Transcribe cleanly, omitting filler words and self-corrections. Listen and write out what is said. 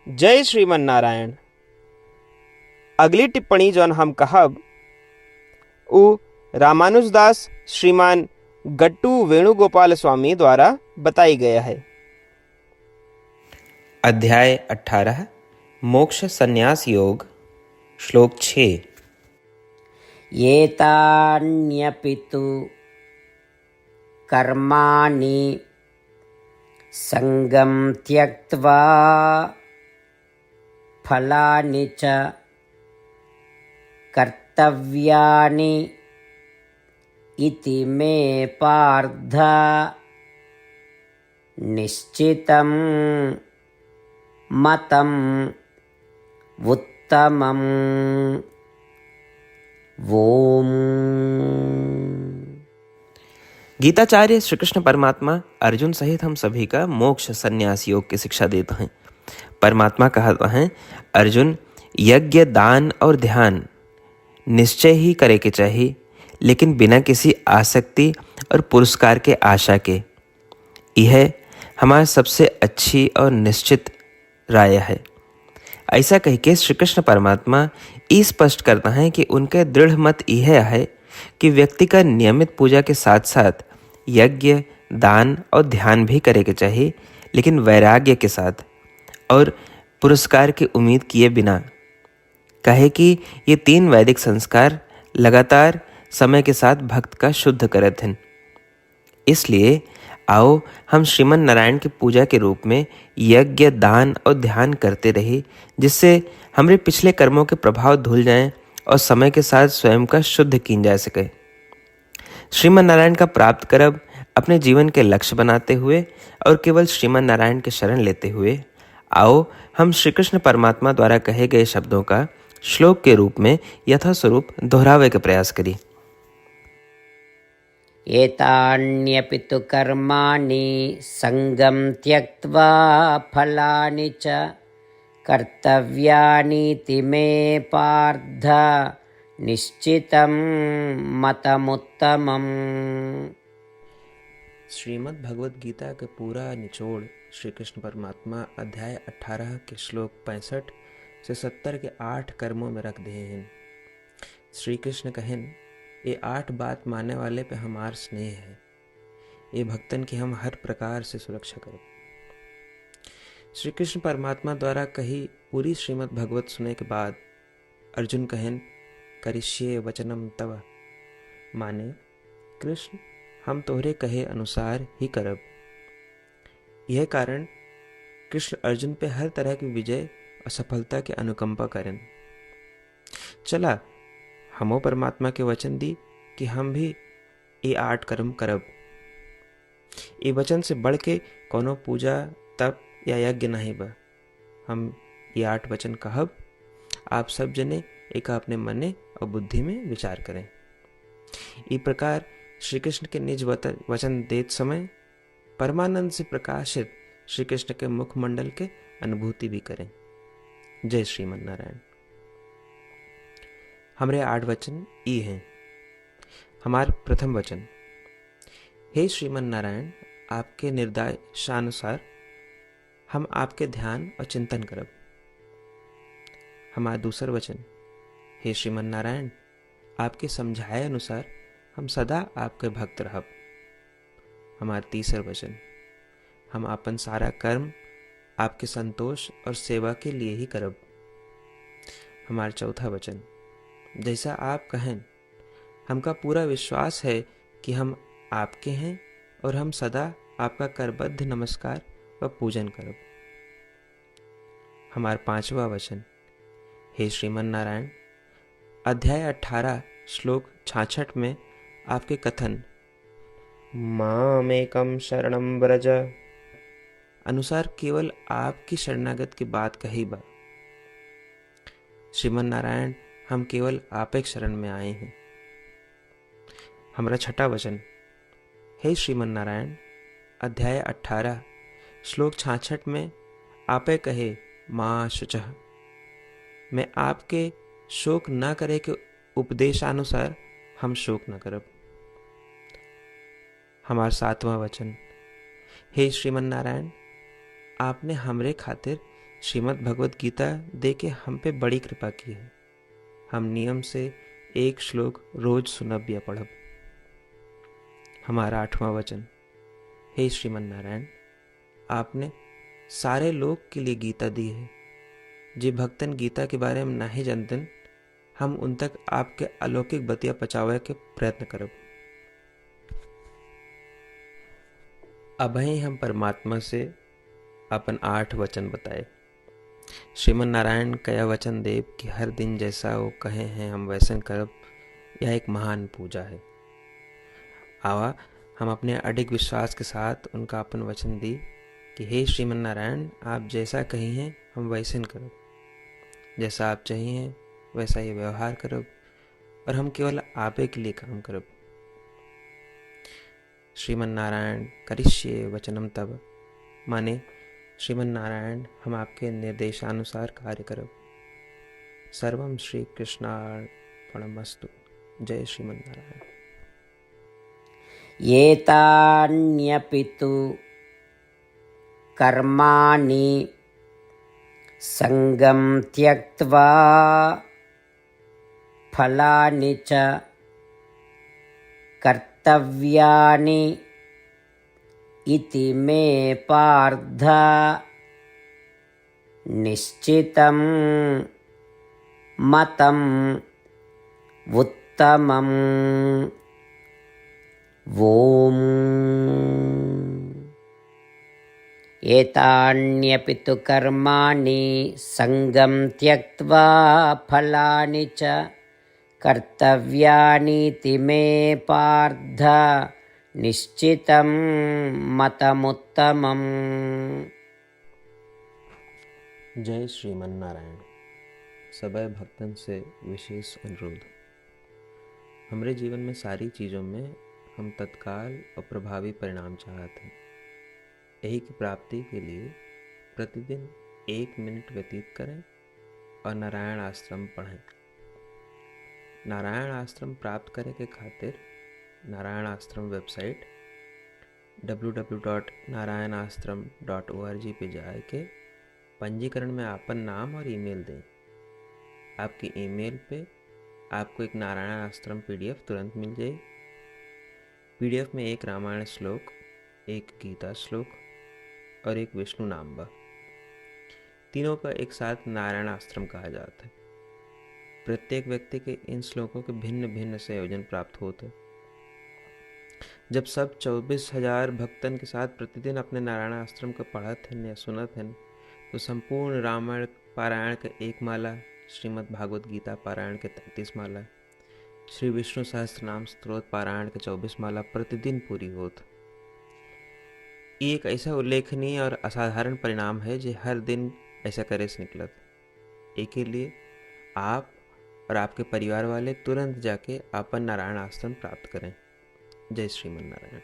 जय श्रीमन नारायण। अगली टिप्पणी जौन हम कहब उ रामानुजदास श्रीमान गट्टू वेणुगोपाल स्वामी द्वारा बताई गया है। अध्याय 18 मोक्ष संन्यास योग श्लोक 6। एतान्यपि तु कर्माणि संगं त्यक्त्वा फलानि च कर्तव्यानि इति मे पार्थ निश्चितं मतम् उत्तमम्। ओम। गीताचार्य श्री कृष्ण परमात्मा अर्जुन सहित हम सभी का मोक्ष संन्यास योग की शिक्षा देते हैं। परमात्मा कहते हैं, अर्जुन, यज्ञ, दान और ध्यान निश्चय ही करे के चाहिए, लेकिन बिना किसी आसक्ति और पुरस्कार के आशा के। यह हमारी सबसे अच्छी और निश्चित राय है। ऐसा कह के श्री कृष्ण परमात्मा ये स्पष्ट करता है कि उनके दृढ़ मत यह है कि व्यक्ति का नियमित पूजा के साथ साथ यज्ञ, दान और ध्यान भी करे के चाहिए, लेकिन वैराग्य के साथ और पुरस्कार की उम्मीद किए बिना। कहे कि ये 3 वैदिक संस्कार लगातार समय के साथ भक्त का शुद्ध करत हैं। इसलिए आओ हम श्रीमन नारायण की पूजा के रूप में यज्ञ, दान और ध्यान करते रहे, जिससे हमारे पिछले कर्मों के प्रभाव धुल जाएं और समय के साथ स्वयं का शुद्ध किया जा सके। श्रीमन नारायण का प्राप्त करब अपने जीवन के लक्ष्य बनाते हुए और केवल श्रीमन नारायण के शरण लेते हुए आओ हम श्री कृष्ण परमात्मा द्वारा कहे गए शब्दों का श्लोक के रूप में यथास्वरूप दोहरावे का प्रयास करें। एतान्यपि तु कर्माणि संगं त्यक्त्वा फलानि च कर्तव्यानीति मे पार्थ निश्चितं मतमुत्तमम्। श्रीमद् भगवद गीता के पूरा निचोड़ श्री कृष्ण परमात्मा अध्याय 18 के श्लोक 65 से 70 के 8 कर्मों में रख दिए हैं। श्री कृष्ण कहें, ये 8 बात मानने वाले पे हमार स्नेह है। ये भक्तन की हम हर प्रकार से सुरक्षा करें। श्री कृष्ण परमात्मा द्वारा कही पूरी श्रीमद् भगवत सुनने के बाद अर्जुन कहें, करिष्ये वचनम तव, माने कृष्ण हम तोहरे कहे अनुसार ही करब। यह कारण कृष्ण अर्जुन पे हर तरह की विजय और सफलता के अनुकंपा करें। चला हमो परमात्मा के वचन दी कि हम भी ये 8 कर्म करब। ये वचन से बढ़ के कोनो पूजा, तप या यज्ञ नहीं बा। हम ये 8 वचन कहब, आप सब जने एक अपने मने और बुद्धि में विचार करें। इस प्रकार श्री कृष्ण के निज वचन देत समय परमानंद से प्रकाशित श्री कृष्ण के मुखमंडल के अनुभूति भी करें। जय श्रीमन नारायण। हमारे 8 वचन ये हैं। हमार प्रथम वचन, हे श्रीमन नारायण, आपके निर्देशानुसार हम आपके ध्यान और चिंतन करब। हमारा दूसर वचन, हे श्रीमन नारायण, आपके समझाए अनुसार हम सदा आपके भक्त रहब। हमारा तीसर वचन, हम अपन सारा कर्म आपके संतोष और सेवा के लिए ही करब। हमारा चौथा वचन, जैसा आप कहें, हमका पूरा विश्वास है कि हम आपके हैं और हम सदा आपका करबद्ध नमस्कार व पूजन करब। हमारा 5वां वचन, हे श्रीमन नारायण, अध्याय 18 श्लोक 66 में आपके कथन मामेकम शरणम व्रज अनुसार केवल आपकी शरणागत की बात कही बा। श्रीमन नारायण, हम केवल आप एक शरण में आए हैं। हमारा 6वां वचन, हे श्रीमन नारायण, अध्याय 18 श्लोक 66 में आपे कहे माँ शुचः, मैं आपके शोक न करे के उपदेशानुसार हम शोक न करब। हमारा 7वां वचन, हे श्रीमन नारायण, आपने हमरे खातिर श्रीमद् भगवत गीता दे के हम पे बड़ी कृपा की है। हम नियम से एक श्लोक रोज सुनब या पढ़ब। हमारा 8वां वचन, हे श्रीमन नारायण, आपने सारे लोग के लिए गीता दी है। जे भक्तन गीता के बारे में नहीं जानतन, हम उन तक आपके अलौकिक बतिया पहुंचावे के प्रयत्न करब। अभी हम परमात्मा से अपन 8 वचन बताए। श्रीमन नारायण कया वचन देव कि हर दिन जैसा वो कहे हैं हम वैसन करब, यह एक महान पूजा है। आवा हम अपने अडिग विश्वास के साथ उनका अपन वचन दी कि हे श्रीमन नारायण, आप जैसा कही हैं हम वैसन करब, जैसा आप चाहिए वैसा ही व्यवहार करब, और हम केवल आपे के लिए काम करब। श्रीमन नारायण करिष्ये वचनम तब, माने श्रीमन नारायण हम आपके निर्देशानुसार कार्य करब। सर्वम श्री कृष्णार्पणमस्तु। जय श्रीमन नारायण। एतान्यपि तु कर्माणि संगं त्यक्त्वा फलानि च कर्तव्यानि इति मे पार्थ निश्चितं मतम् उत्तमम्। ॐ एतान्यपि तु कर्माणि संगं त्यक्त्वा फलानि च कर्तव्यानीति मे पार्थ निश्चितं मतमुत्तमम्। जय श्रीमन नारायण। सबै भक्तन से विशेष अनुरोध, हमारे जीवन में सारी चीज़ों में हम तत्काल और प्रभावी परिणाम चाहते हैं। यही की प्राप्ति के लिए प्रतिदिन 1 मिनट व्यतीत करें और नारायण आश्रम पढ़ें। नारायण आश्रम प्राप्त करने के खातिर नारायण आश्रम वेबसाइट www.narayanaashram.org पे जाए के पंजीकरण में आपन नाम और ईमेल दें। आपकी ईमेल पे आपको एक नारायण आश्रम PDF तुरंत मिल जाए। PDF में एक रामायण श्लोक, एक गीता श्लोक और एक विष्णु नाम बा। तीनों का एक साथ नारायण आश्रम कहा जाता है। प्रत्येक व्यक्ति के इन श्लोकों के भिन्न भिन्न संयोजन प्राप्त होते हैं। जब सब 24,000 भक्तन के साथ प्रतिदिन अपने नारायण आश्रम का पढ़त हैं या सुनत हैं, तो संपूर्ण रामायण पारायण के 1 माला, श्रीमद् भागवत गीता पारायण के 33 माला, श्री विष्णु सहस्त्रनाम स्तोत्र पारायण के 24 माला प्रतिदिन पूरी होत। ये एक ऐसा उल्लेखनीय और असाधारण परिणाम है जो हर दिन ऐसा करे से निकलत। एक के लिए आप और आपके परिवार वाले तुरंत जाके अपन नारायण आश्रम प्राप्त करें। जय श्रीमन नारायण।